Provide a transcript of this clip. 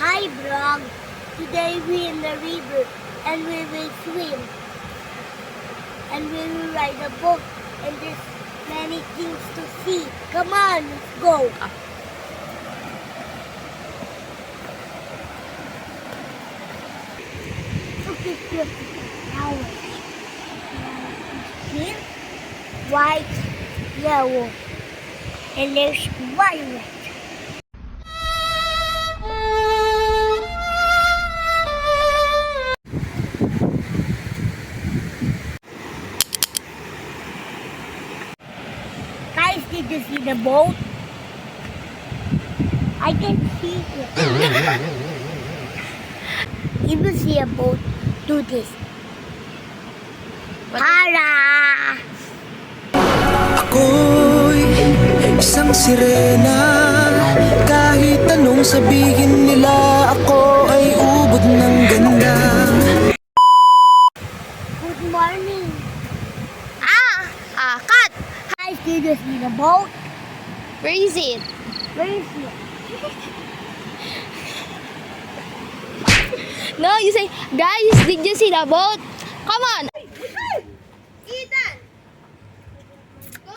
Hi, vlog. Today we in the river and we will swim. And we will ride a boat and there's many things to see. Come on, let's go. Look at your flowers. Green, white, yellow, and there's violet. Guys, did you see the boat? I can see it. If you see a boat, do this. Para! Ako'y isang sirena. Kahit anong sabihin nila, ako ay ubod ng ganda. Good morning. Cut! Guys, did you see the boat? Where is it? Where is it? No, you say, guys, did you see the boat? Come on,